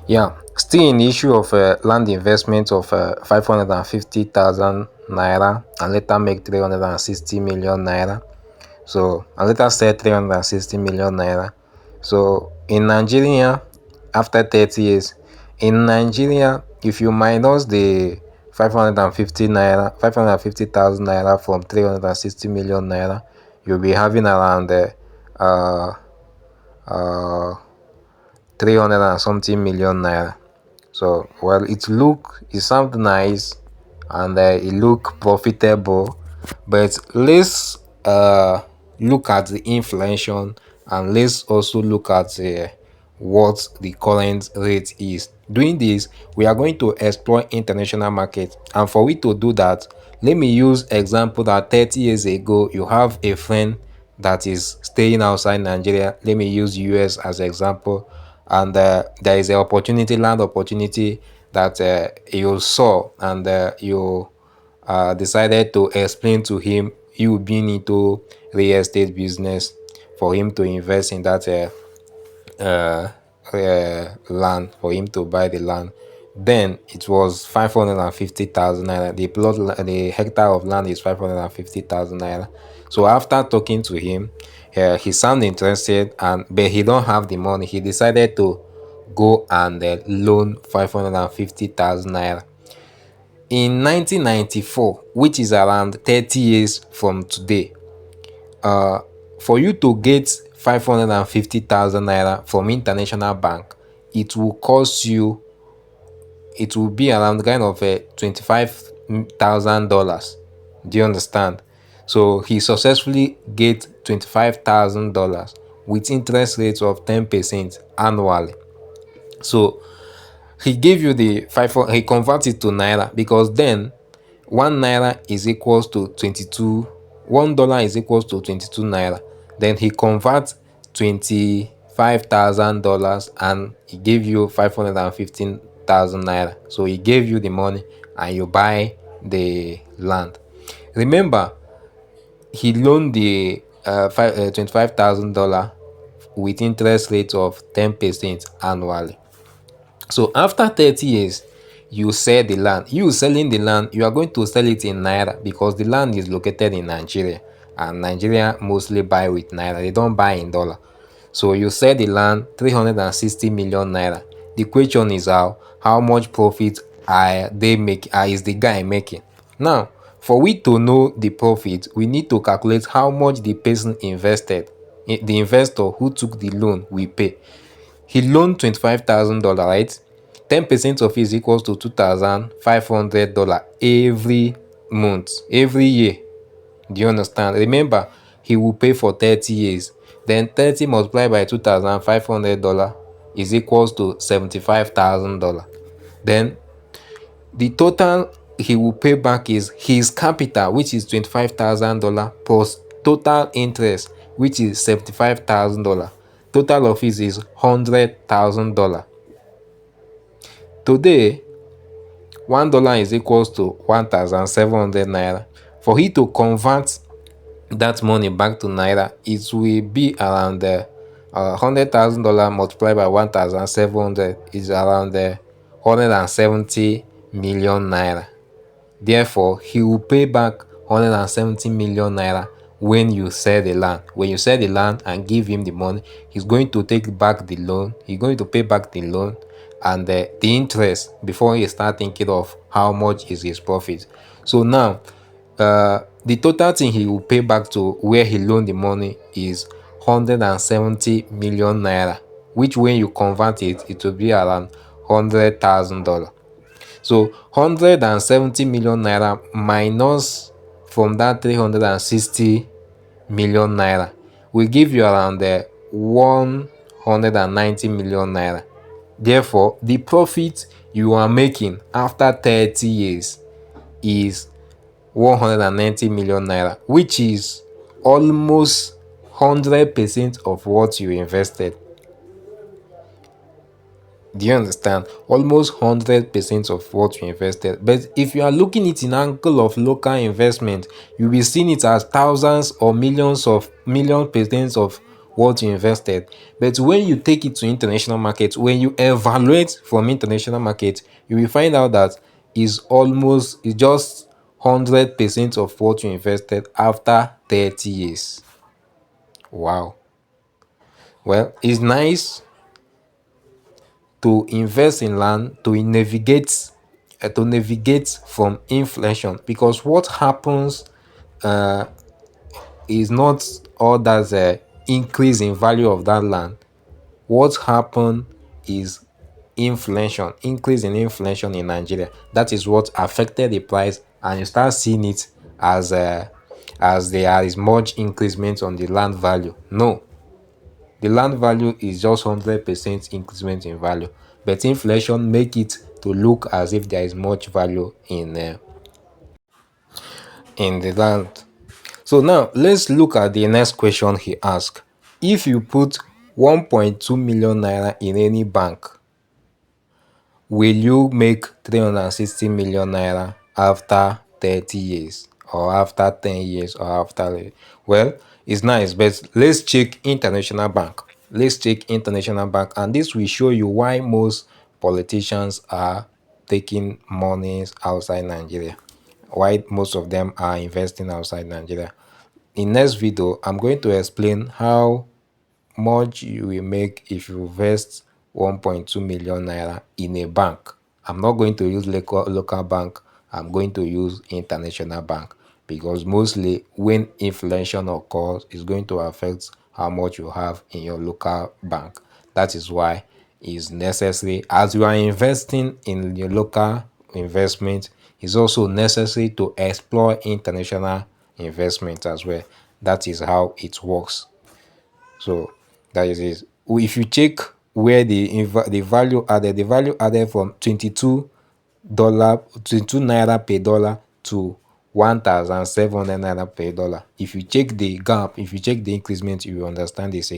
Yeah, still in the issue of land investment of 550,000 naira and later make 360 million naira. So, and later sell 360 million naira. So, in Nigeria, after 30 years, in Nigeria, if you minus the 550 naira, 550,000 naira from 360 million naira, you'll be having around uh, uh, 300 and something million naira. So, well, it sounds nice and it look profitable, but let's look at the inflation and let's also look at what the current rate is. Doing this, we are going to explore international market, and for we to do that, let me use example that 30 years ago you have a friend that is staying outside Nigeria. Let me use US as example, and there is an opportunity, land opportunity that you saw, and you decided to explain to him you being into real estate business for him to invest in that land, for him to buy the land. Then it was 550,000 naira. The hectare of land is 550,000 naira. So after talking to him, he sounded interested, and but he don't have the money. He decided to go and loan 550,000 naira in 1994, which is around 30 years from today. For you to get 550,000 naira from international bank, it will cost you, it will be around kind of $25,000. Do you understand? So he successfully get $25,000 with interest rates of 10% annually. So he gave you the he converted it to naira, because then 1 naira is equals to 22, $1 is equals to 22 naira. Then he converts $25,000 and he gave you 515,000 naira. So he gave you the money and you buy the land. Remember, he loaned the $25,000 with interest rate of 10% annually. So after 30 years, you sell the land. You selling the land, you are going to sell it in naira, because the land is located in Nigeria, and Nigeria mostly buy with naira. They don't buy in dollar. So you sell the land 360 million naira. The question is how much profit are they make? Is the guy making? Now, for we to know the profit, we need to calculate how much the person invested. The investor who took the loan will pay. He loaned $25,000, right? 10% of it is equals to $2,500 every month, every year. Do you understand? Remember, he will pay for 30 years. Then 30 multiplied by $2,500 is equals to $75,000. Then the total he will pay back is his capital, which is $25,000, plus total interest, which is $75,000. Total of it is $100,000. Today, $1 is equals to 1,700 naira. For he to convert that money back to naira, it will be around $100,000 multiplied by 1,700 is around 170 million naira. Therefore, he will pay back 170 million naira when you sell the land. When you sell the land and give him the money, he's going to take back the loan. He's going to pay back the loan and the interest before he start thinking of how much is his profit. So now, the total thing he will pay back to where he loaned the money is 170 million naira, which when you convert it, it will be around $100,000. So 170 million naira minus from that 360 million naira will give you around 190 million naira. Therefore, the profit you are making after 30 years is 190 million naira, which is almost 100% of what you invested. Do you understand? Almost 100% of what you invested. But if you are looking at it in angle of local investment, you'll be seeing it as thousands or million percent of what you invested. But when you take it to international market, when you evaluate from international market, you will find out that it's just 100% of what you invested after 30 years. Wow. Well, it's nice to invest in land to navigate from inflation, because what happens is not all that increase in value of that land. What happened is inflation, increase in inflation in Nigeria. That is what affected the price, and you start seeing it as there is much increasement on the land value. No, the land value is just 100% increment in value, but inflation make it to look as if there is much value in the land. So now let's look at the next question he asked. If you put 1.2 million naira in any bank, will you make 360 million naira after 30 years, or after 10 years, or after? Well, it's nice, but let's check international bank. Let's check international bank, and this will show you why most politicians are taking monies outside Nigeria, why most of them are investing outside Nigeria. In next video, I'm going to explain how much you will make if you invest 1.2 million naira in a bank. I'm not going to use local bank, I'm going to use international bank, because mostly when inflation occurs, it's going to affect how much you have in your local bank. That is why it's necessary, as you are investing in your local investment, it's also necessary to explore international investment as well. That is how it works. So that is it. If you check where the value added from $22 naira per dollar to 1,700 naira per dollar. If you check the gap, if you check the increment, you will understand this.